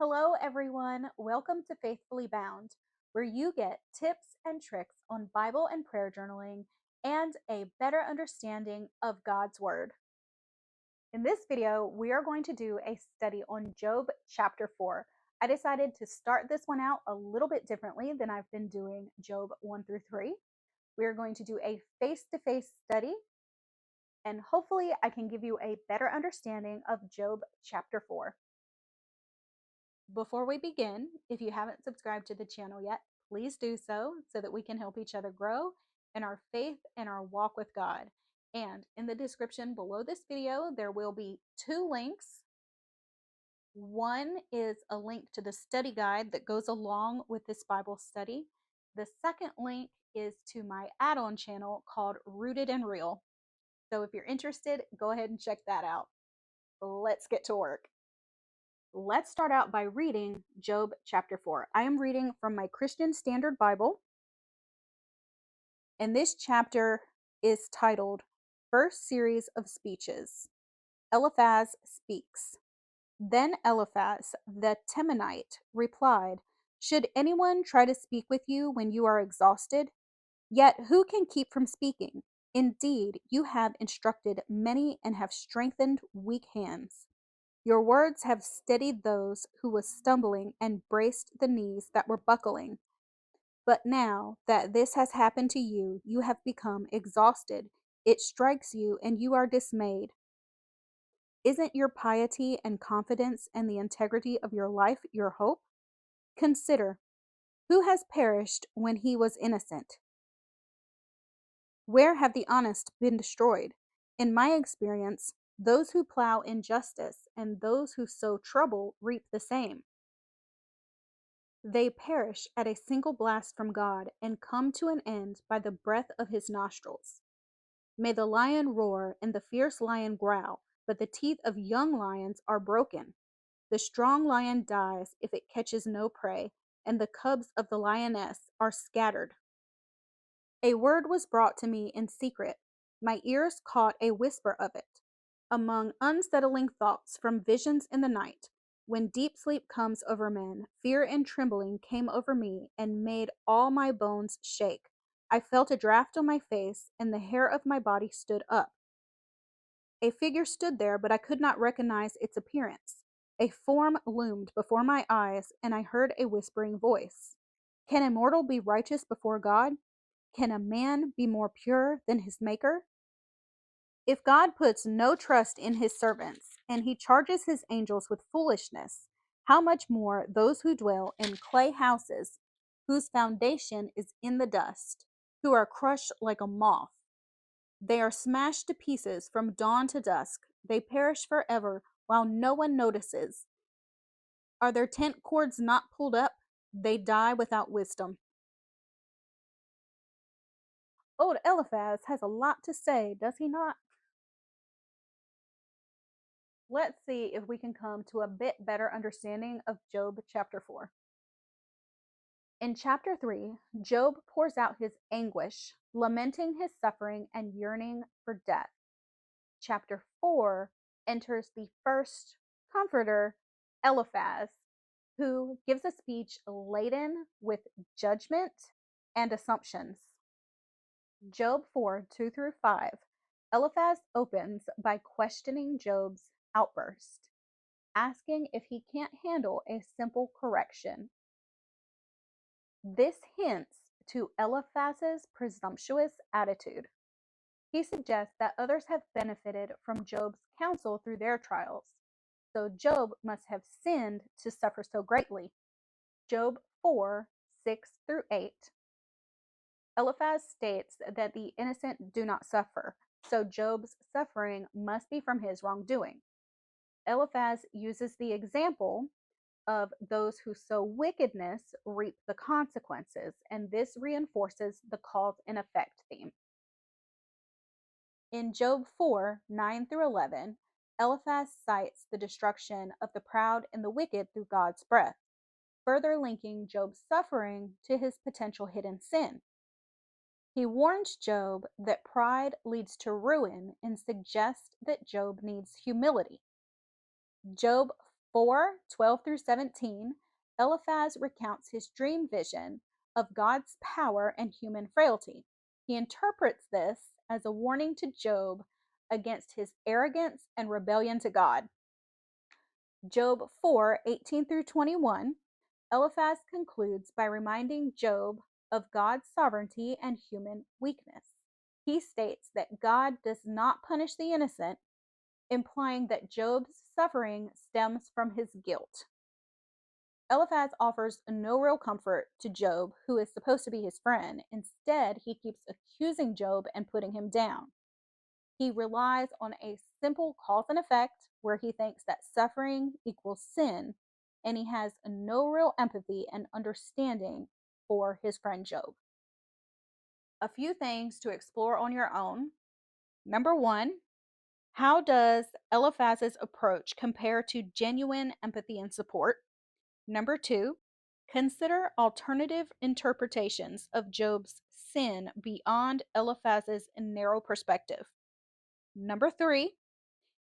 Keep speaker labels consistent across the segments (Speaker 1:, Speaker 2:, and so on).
Speaker 1: Hello, everyone. Welcome to Faithfully Bound, where you get tips and tricks on Bible and prayer journaling and a better understanding of God's Word. In this video, we are going to do a study on Job chapter 4. I decided to start this one out a little bit differently than I've been doing Job 1 through 3. We are going to do a face to face study, and hopefully, I can give you a better understanding of Job chapter 4. Before we begin, if you haven't subscribed to the channel yet, please do so that we can help each other grow in our faith and our walk with God. And in the description below this video, there will be two links. One is a link to the study guide that goes along with this Bible study. The second link is to my add-on channel called Rooted and Real. So if you're interested, go ahead and check that out. Let's get to work. Let's start out by reading Job chapter 4. I am reading from my Christian Standard Bible, and this chapter is titled First Series of Speeches. Eliphaz Speaks. Then Eliphaz the Temanite replied, "Should anyone try to speak with you when you are exhausted? Yet who can keep from speaking? Indeed, you have instructed many and have strengthened weak hands. Your words have steadied those who was stumbling and braced the knees that were buckling. But now that this has happened to you, you have become exhausted. It strikes you and you are dismayed. Isn't your piety and confidence and the integrity of your life your hope? Consider, who has perished when he was innocent? Where have the honest been destroyed? In my experience, those who plow injustice and those who sow trouble reap the same. They perish at a single blast from God and come to an end by the breath of his nostrils. May the lion roar and the fierce lion growl, but the teeth of young lions are broken. The strong lion dies if it catches no prey, and the cubs of the lioness are scattered. A word was brought to me in secret. My ears caught a whisper of it. Among unsettling thoughts from visions in the night, when deep sleep comes over men, fear and trembling came over me and made all my bones shake. I felt a draft on my face, and the hair of my body stood up. A figure stood there, but I could not recognize its appearance. A form loomed before my eyes, and I heard a whispering voice. Can a mortal be righteous before God? Can a man be more pure than his Maker? If God puts no trust in his servants, and he charges his angels with foolishness, how much more those who dwell in clay houses, whose foundation is in the dust, who are crushed like a moth? They are smashed to pieces from dawn to dusk. They perish forever while no one notices. Are their tent cords not pulled up? They die without wisdom. Old Eliphaz has a lot to say, does he not? Let's see if we can come to a bit better understanding of Job chapter 4. In chapter 3, Job pours out his anguish, lamenting his suffering and yearning for death. Chapter 4 enters the first comforter, Eliphaz, who gives a speech laden with judgment and assumptions. Job 4 2 through 5. Eliphaz opens by questioning Job's outburst, asking if he can't handle a simple correction. This hints to Eliphaz's presumptuous attitude. He suggests that others have benefited from Job's counsel through their trials, so Job must have sinned to suffer so greatly. Job 4 6 through 8. Eliphaz states that the innocent do not suffer, so Job's suffering must be from his wrongdoing. Eliphaz uses the example of those who sow wickedness reap the consequences, and this reinforces the cause and effect theme. In Job 4 9 through 11, Eliphaz cites the destruction of the proud and the wicked through God's breath, further linking Job's suffering to his potential hidden sin. He warns Job that pride leads to ruin and suggests that Job needs humility. Job 4:12 through 17, Eliphaz recounts his dream vision of God's power and human frailty. He interprets this as a warning to Job against his arrogance and rebellion to God. Job 4:18 through 21, Eliphaz concludes by reminding Job of God's sovereignty and human weakness. He states that God does not punish the innocent, implying that Job's suffering stems from his guilt. Eliphaz offers no real comfort to Job, who is supposed to be his friend. Instead, he keeps accusing Job and putting him down. He relies on a simple cause and effect where he thinks that suffering equals sin, and he has no real empathy and understanding for his friend Job. A few things to explore on your own. Number one, how does Eliphaz's approach compare to genuine empathy and support? Number two, consider alternative interpretations of Job's sin beyond Eliphaz's narrow perspective. Number three,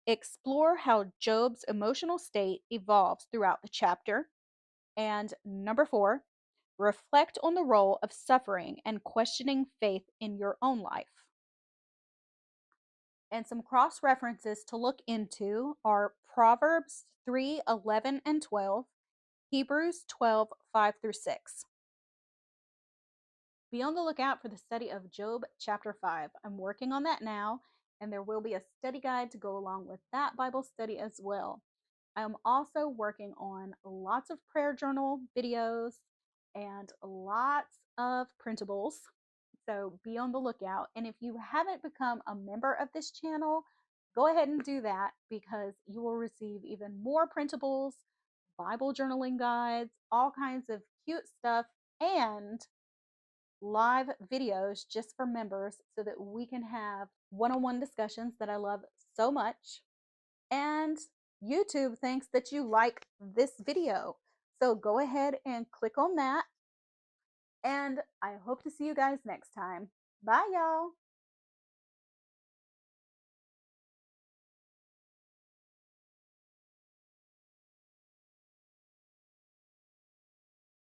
Speaker 1: explore how Job's emotional state evolves throughout the chapter. And number four, reflect on the role of suffering and questioning faith in your own life. And some cross references to look into are Proverbs 3:11 and 12, Hebrews 12:5 through 6. Be on the lookout for the study of Job chapter 5. I'm working on that now, and there will be a study guide to go along with that Bible study as well. I am also working on lots of prayer journal videos and lots of printables. So be on the lookout. And if you haven't become a member of this channel, go ahead and do that because you will receive even more printables, Bible journaling guides, all kinds of cute stuff, and live videos just for members so that we can have one-on-one discussions that I love so much. And YouTube thinks that you like this video. So go ahead and click on that. And I hope to see you guys next time. Bye, y'all.